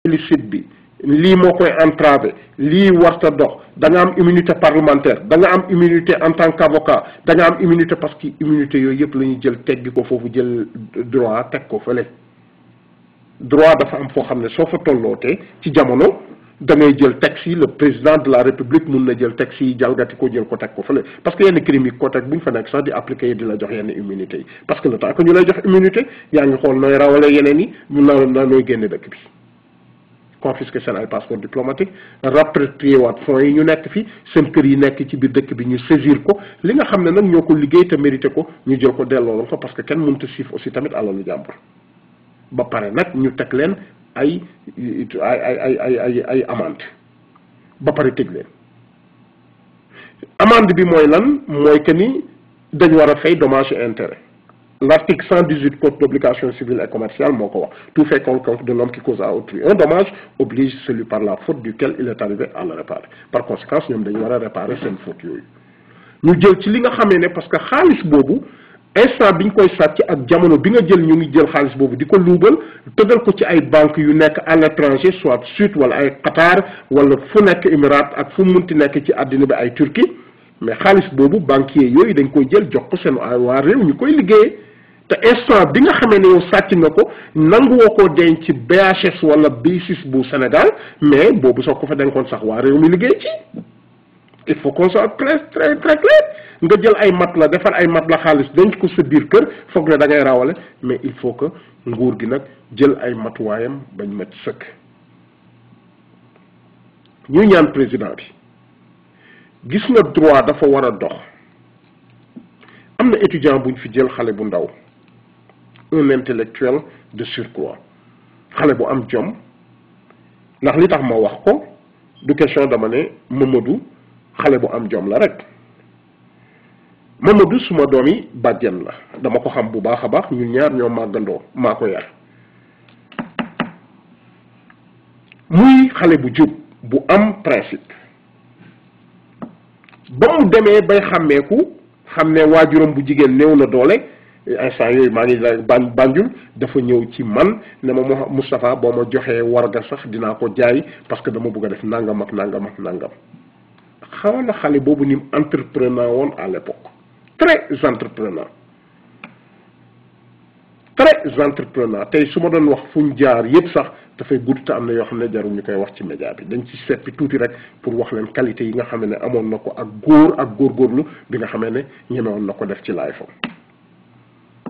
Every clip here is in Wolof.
illicite bi lii moo koy entravé lii warta dox da nga am immunité parlementaire da nga am immunité en tant qu'avocat da nga am immunité parce que immunité yooyu yëpp la ñuy jël teggi ko foofu jël droit teg ko fële droit dafa am foo xam ne soo fa tollootee ci jamono da ngay jël texte yi le président de la république mun na jël texte yi jalgati ko jël ko teg ko fële parce que yenn crimes yi ko teg bu ñu fa nekk sax di appliquer di la jox yenn immunité yi parce que le temps que ñu lay jox immunité yaa ngi xool nooy rawale yeneen yi na nooy génne dëkk bi confisquer seen ay passeport diplomatique rapatrier waat fonds yi ñu nekk fi seen kër yi nekk ci biir dëkk bi ñu saisir ko li nga xam ne nag ñoo ko liggéey te mérité ko ñu jël ko delloo la fa parce que kenn mënut a siif aussi tamit alalu jàmbur ba pare nag ñu teg leen ay amende ba pare tëj leen amende bi mooy lan mooy que ni dañ war a fay dommage et intérêt l'article 118 code d'obligation civile et commerciale moo ko wax tout fait quelconque de l'homme qui cause à autrui un dommage oblige celui par la faute duquel il est arrivé à le réparer par conséquent ñoom dañu war a réparer seen faute yooyu ñu jël ci li nga xamee ne parce que xaalis boobu instant biñ koy sàcc ak jamono bi nga jël ñu ngi jël xaalis boobu di ko luubal tëgal ko ci ay banques yu nekk à l'étranger soit Suisse wala ay Qatar wala fu nekk Émirats ak fu munti nekk ci àddina bi ay Turquie mais xaalis boobu banquier yooyu dañ koy jël jox ko seen waa réew ñu koy liggéeyee te instant bi nga xamee ne yow sàcc nga ko nanguwoo koo denc ci BHS wala B6 bu Sénégal mais boobu soo ko fa denkoon sax waa réew mi liggéey ci il faut qu'on soit très très très clair nga jël ay mat la defar ay mat la xaalis denc ko sa biir kër foog ne da ngay rawale mais il faut que nguur gi nag jël ay matuwaayam bañ mat sëkk ñu ñaan président bi gis nga droit dafa war a dox am na étudiant buñ fi jël xale bu ndaw un intellectuel de surcroît xale bu am jom ndax li tax ma wax ko du question dama ne Mamadou xale bu am jom la rek Mamadou suma doom yi bàjjen la dama ko xam bu baax a baax ñun ñaar ñoo màggandoo maa ko yar muy xale bu jub bu am principe ba mu demee bay xàmmeeku xam ne waajuram bu jigéen néew na doole instant yooyu maa ngi la Banjul dafa ñëw ci man ne ma Moustapha boo ma joxee warga sax dinaa ko jaay parce que dama bëgg a def nangam ak nangam ak nangam xamal na xale boobu ni mu entrepreneur woon à l'époque très entrepreneur tey su ma doon wax fu ñu jaar yëpp sax dafay gudd te am na yoo xam ne jarul ñu koy wax ci média bi dañ ci seppi tuuti rek pour wax leen qualité yi nga xam ne amoon na ko ak góorgóorlu bi nga xamee ne ñemewoon na ko def ci life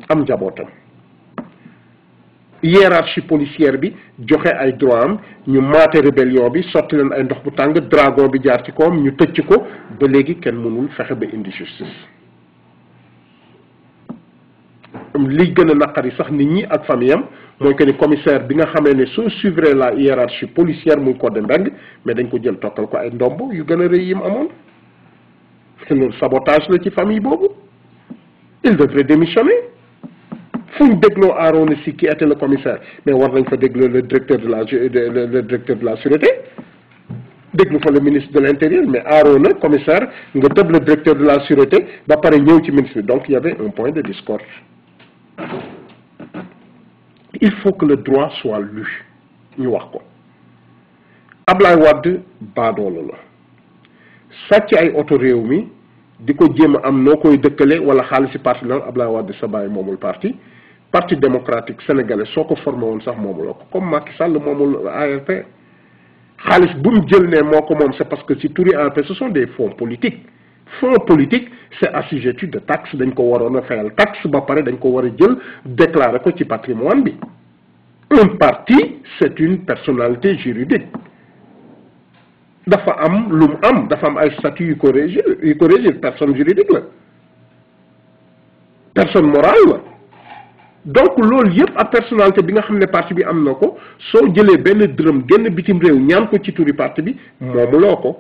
am njabootam hiérarchie policière bi joxe ay droit am ñu maate rébellion bi sotti leen ay ndox bu tàng dragon bi jaar ci kawam ñu tëcc ko ba léegi kenn mënul fexe ba indi justice li gën a naqari sax nit ñi ak famille am mooy que ni commissaire bi nga xamee ne soo suivre la hiérarchie policière muy Codé Mbengue mais dañ ko jël tokkal ko ay ndomb yu gën a rëy yi mu amoon loolu sabotage la ci famille boobu il devrait démissionner fu ñu dégloo Arona Sy qui était le commissaire mais war nañ fa dégloo le directeur de la sûreté déglu fa le ministre de l'intérieur mais Arona commissaire nga tëb le directeur de la sûreté ba pare ñëw ci ministre bi donc il y avait un point de discorde. Il faut que le droit soit lu ñu wax ko Ablaye Wade baadoolo la sàcc ay oto réew mi di ko jéem a am noo koy dëkkale wala xaalisi parti la Ablaye Wade sa bàyyi moomul parti démocratique sénégalais soo ko formé woon sax moomuloo ko comme Macky Sall moomul ARP xaalis bu mu jël ne moo ko moom c'est parce que ci turi ARP ce sont des fonds politiques c'est assujetti de taxe dañ ko waroon a fayal taxe ba pare dañ ko war a jël déclarer ko ci patrimoine bi un parti c'est une personnalité juridique dafa am lu mu am dafa am ay statut yu ko régir personne juridique la personne morale la donc loolu yëpp ak personnalité bi nga xam ne parti bi am na ko soo jëlee benn dërëm génn bitim réew ñaan ko ci turi parti bi moomuloo ko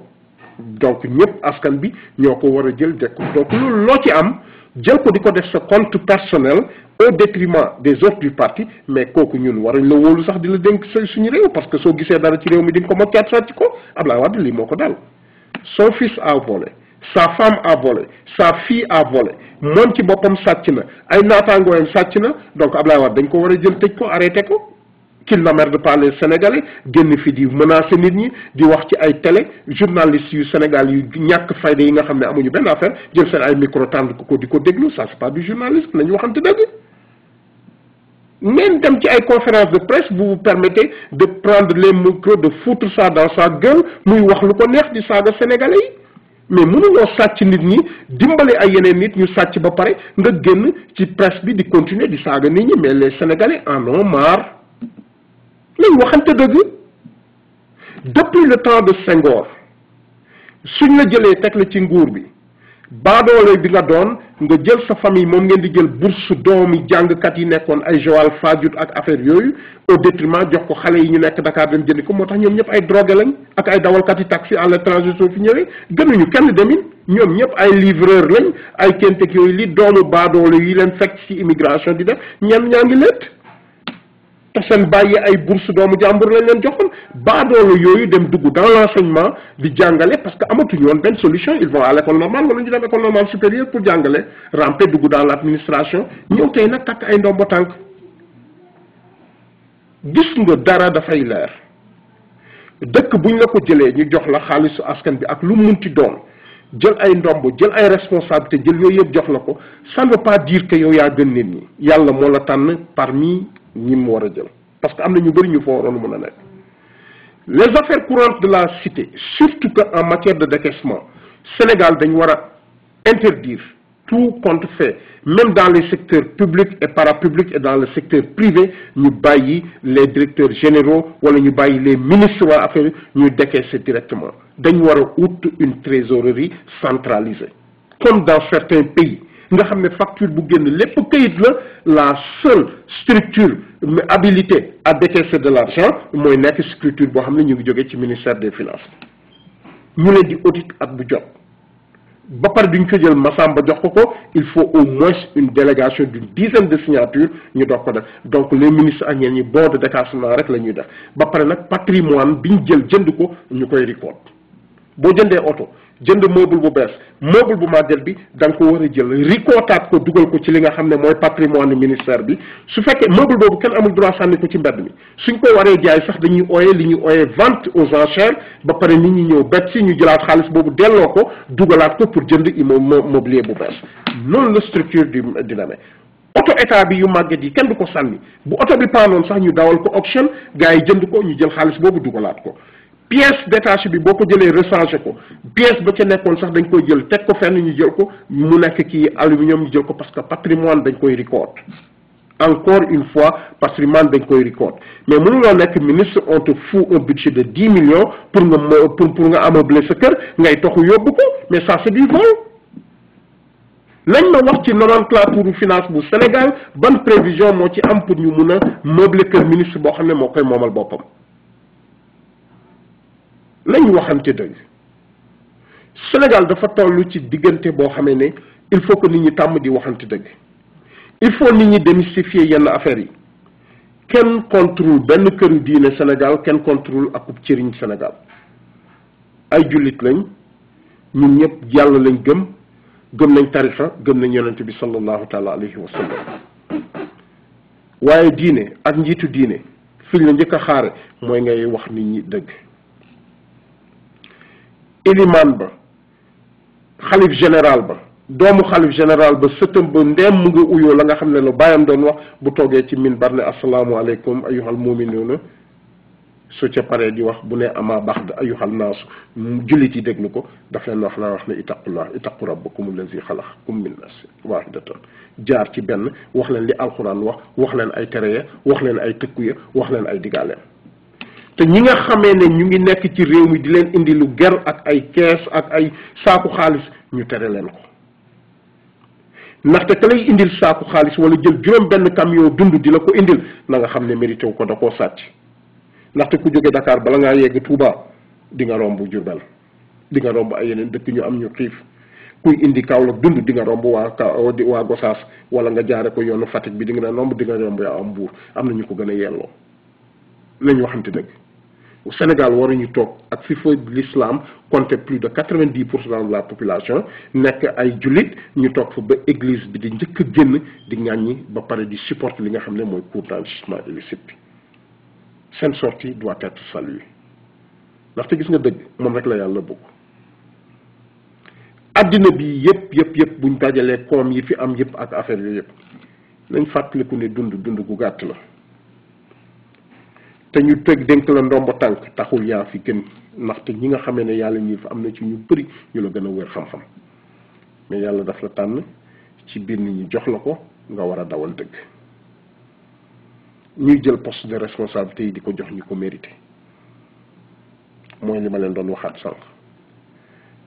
donc ñëpp askan bi ñoo ko war a jël dekk donc loolu loo ci am jël ko di ko def sa compte personnel au détriment des autres du parti mais kooku ñun waruñ la wóolu sax di la dénk suñu réew parce que soo gisee dara ci réew mi di nga ko moccaat sàcc ko Ablaye Wade lii moo ko dal son fils a volé sa femme a volé sa fille a volé moom ci boppam sàcc na ay naataangooyam sàcc na donc Ablaye Wade dañ ko war a jël tëj ko arrêté ko qu'il n'emmerde pas les Sénégalais génn fi di menacer nit ñi di wax ci ay télé journalistes yu Sénégal yu ñàkk fayda yi nga xam ne amuñu benn affaire jël seen ay micro tànd ko di ko déglu ça c'est pas du journalisme nañu waxante dëgg. Même dem ci ay conférence de presse vous vous permettez de prendre les micros de foutre ça dans sa gueule muy wax lu ko neex di saaga Sénégalais yi mais mënuñoo sàcc nit ñi dimbale ay yeneen nit ñu sàcc ba pare nga génn ci presse bi di continuer di saaga nit ñi mais les Sénégalais en ont marre. lañ waxante dëgg depuis le temps de Senghor suñ la jëlee teg la ci nguur bi baadoole bi nga doon nga jël sa famille moom ngeen di jël bourse doomi jàngkat yi nekkoon ay Joal Fadiouth ak affaire yooyu au détriment jox ko xale yi ñu nekk Dakar dem jëndi ko moo tax ñoom ñëpp ay drogué lañ ak ay dawalkat yi taxi à l'étranger soo fi ñëwee gënuñu kenn demin ñoom ñëpp ay livreur lañ ay kentek yooyu li doomu baadoole yi leen fekk ci immigration di def ñenn ñaa ngi létt te seen bàyyi ay bourse doomu jàmbur lañ leen joxoon baadoolu yooyu dem dugg dans l'enseignement di jàngale parce que amatuñu woon benn solution ils vont à l'école normale wala ñu dem école normale supérieure pour jàngale ramper dugg dans l'administration ñëw tey nag takk ay ndombo tànk gis nga dara dafay leer dëkk buñ la ko jëlee ñu jox la xaalisu askan bi ak lu munti doon jël ay ndombo jël ay responsabilité jël yooyu yëpp jox la ko ça ne veut pas dire que yow yaa gën nit ñi yàlla moo la tànn parmi ñi mu war a jël parce que am na ñu bëri ñu fa waroon mën a nekk les affaires courantes de la cité surtout que en matière de décaissement Sénégal dañ war a interdire tout compte fait même dans les secteurs publics et parapublics et dans le secteur privé ñu bàyyi les directeurs généraux wala ñu bàyyi les ministres waa affaire ñu décaisser directement dañ war a ut une trésorerie centralisée comme dans certains pays nga xam ne facture bu génn lépp kayit la seule structure habilitée à décaisser de l'argent mooy nekk structure boo xam ne ñu ngi jógee ci ministère des finances ñu leen di audit at bu jot ba pare duñ ko jël Massamba jox ko il faut au moins une délégation d'une dizaine de signatures ñu doog ko def donc les ministres ak ñeen ñi bon de décaissement rek la ñuy def ba pare nag patrimoine bi ñu jël jënd ko ñu koy record boo jëndee oto jënd meuble bu bees meuble bu màgget bi da nga ko war a jël rikootaat ko dugal ko ci li nga xam ne mooy patrimoine ministère bi su fekkee meuble boobu kenn amul droit sànni ko ci mbedd mi suñ ko waree jaay sax dañuy ooyee li ñuy ooyee vente aux enchères ba pare nit ñi ñëw bet si ñu jëlaat xaalis boobu delloo ko dugalaat ko pour jënd immobilier bu bees noonu la structure di demee oto état bi yu màgget yi kenn du ko sànni bu oto bi paanoon sax ñu dawal ko auction gars yi jënd ko ñu jël xaalis boobu dugalaat ko pièce détachée bi boo ko jëlee rechange ko pièce ba ca nekkoon sax dañ koy jël teg ko fenn ñu jël ko mu nekk kii aluminium ñu jël ko parce que patrimoine dañ koy record encore une fois patrimoine dañ koy record mais mënuloo nekk ministre on te fout un budget de 10 millions pour nga ameubler sa kër ngay toxu yóbbu ko mais ça c'est du vol lañ ma wax ci nomenclature finance bu Sénégal ban prévision moo ci am pour ñu mun a meubler kër ministre boo xam ne moo koy moomal boppam lañ waxante dëgg Sénégal dafa toll ci diggante boo xamee ne il faut que nit ñi tàmm di waxante dëgg il faut nit ñi démystifier yenn affaires yi kenn contrôle benn këru diine Sénégal kenn contrôle akub cëriñ Sénégal ay jullit lañ ñun ñëpp yàlla lañ gëm nañ tarixa gëm nañ yonente bi sallallahu taala alayhi wa sallam waaye diine ak njiitu diine fi la njëkk a xaare mooy ngay wax nit ñi dëgg ilimaan ba xalif général ba doomu xalif général ba sëtam ba ndeem mu nga uyoo la nga xam ne la bàyyam doon wax bu toogee ci minbar ne asalaamualeykum ayyuhal muminuuna su ca paree di wax bu ne ama baxd ayyuhal naasu jullit yi déglu ko daf leen wax ne ittaqullah ittaqu rabbakum allazi xalaqakum min nafsin wahidatan jaar ci benn wax leen li alxuraan wax leen ay tere ya wax leen ay tëkku ya wax leen ay digaaleem te ñi nga xamee ne ñu ngi nekk ci réew mi di leen indi lu ger ak ay kees ak ay saaku xaalis ñu tere leen ko ndaxte ka lay indil saaku xaalis wala jël juróom benn camion dund di la ko indil na nga xam ne mérité wu ko da koo sàcc ndaxte ku jóge Dakar bala ngaa yegg Touba di nga romb Diourbel di nga romb ay yeneen dëkk ñu am ñu xiif kuy indi Kaolack dund di nga romb waa Gosaas wala nga jaare ko yoonu Fatick bi di nga romb yaa am Mbuur am na ñu ko gën a yelloo lañ waxante dëgg Sénégal waruñu toog ak fi fa l'islam compte plus de 90% de la population nekk ay jullit ñu toog fa ba église bi di njëkk a génn di ŋàññi ba pare di supporter li nga xam ne mooy cours d'enrichissement illicite bi seen sortie doit être saluée ndaxte gis nga dëgg moom rek la yàlla bëgg addina bi yëpp buñ dajalee koom yi fi am yëpp ak affaire yooyu yëpp nañ fàttaliku ne dund gu gàtt la te ñu teg dénk la ndombo tànk taxul yaa fi gën ndaxte ñi nga xamee ne yàlla ñi fa am na ci ñu bëri ñu la gën a wér xam-xam mais yàlla daf la tànn ci biir nit ñi jox la ko nga war a dawal dëgg ñuy jël poste de responsabilité yi di ko jox ñu ko mérité mooy li ma leen doon waxaat sànq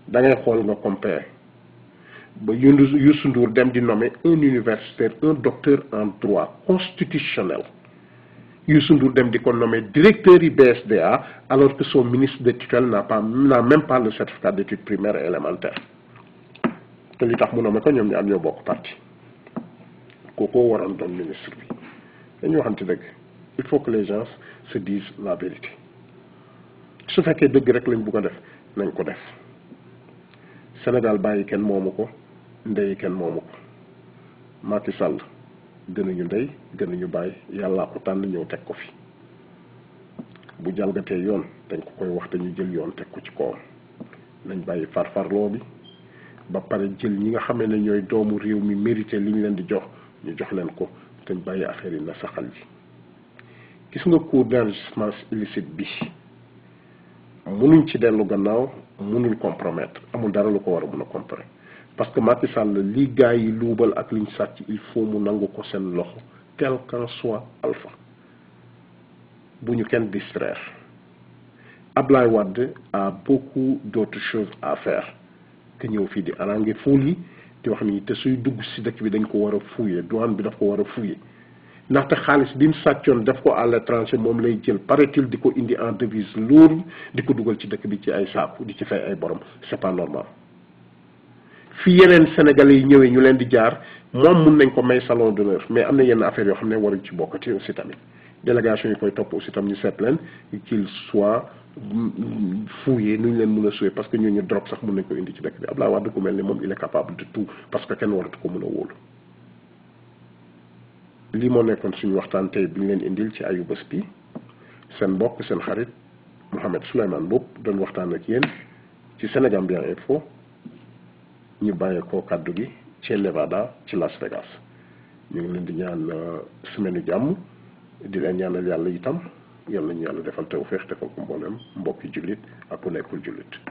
da ngay xool nga compare ba Youssou Ndour dem di nommer un universitaire un docteur en droit constitutionnel Youssou Ndour dem di ko nommer directeur yi BSDA alors que son ministre de tutelle n'a même pas le certificat d'études primaires et élémentaires te li tax mu nommé ko ñoom ñaar ñoo bokk parti kookoo waroon doon ministre bi dañuy waxante dëgg il faut que les gens se disent la vérité su fekkee dëgg rek lañ bugg a def nañ ko def Sénégal bàyyi kenn moomu ko ndey kenn moomu ko Macky Sall gënuñu ndey gënuñu bàyyi yàllaa ko tànn ñëw teg ko fi bu jalgatee yoon dañ ko koy wax dañu jël yoon teg ko ci kawam nañ bàyyi farfarloo bi ba pare jël ñi nga xamee ne ñooy doomu réew mi mérité li ñu leen di jox ñu jox leen ko te ñu bàyyi affaire yi na saxal yi gis nga cours d'enrichissement illicite bi mënuñ ci dellu gannaaw mënuñ compromettre amul dara lu ko war a mën a compromettre parce que Macky Sall li gars yi luubal ak liñ sàcc il faut mu nangu ko seen loxo quel qu'en soit alpha bu ñu kenn distraire Ablaye Wade a beaucoup d'autres choses à faire que ñëw fii di arranger foule yi di wax ni te suy dugg si dëkk bi dañ ko war a fouiller douane bi daf ko war a fouiller ndaxte xaalis bi mu sàccoon def ko à l'étranger moom lay jël paraît-il di ko indi en devise lourde di ko dugal ci dëkk bi ci ay saaku di ci fay ay borom c'est pas normal fii yeneen sénégalais yi ñëwee ñu leen di jaar moom mun nañ ko may salon d'honneur mais am na yenn affaires yoo xam ne waruñ ci bokkati aussi tamit délégation yi koy topp aussi tam ñu seet leen qu'il soit fouillé nu ñu leen mën a suwe parce que ñooñu drogue sax mën nañ ko indi ci dëkk bi Abdoulaye Wade ko mel ni moom il est capable de tout parce que kenn waratu ko mën a wóolu lii moo nekkoon suñu waxtaan tey bi ñu leen indil ci ayu bés bi seen mbokk seen xarit Mouhamed Souleymane Mboup doon waxtaan ak yéen ci Sénégambia Info ñu bàyyee ko kàddu gi ci Nevada ci Las Vegas ñu ngi leen di ñaan semaine jàmm di leen ñaanal yàlla itam yal nañu yàlla defal tawfeex defal ko mboolem mbokki jullit ak ku nekkul jullit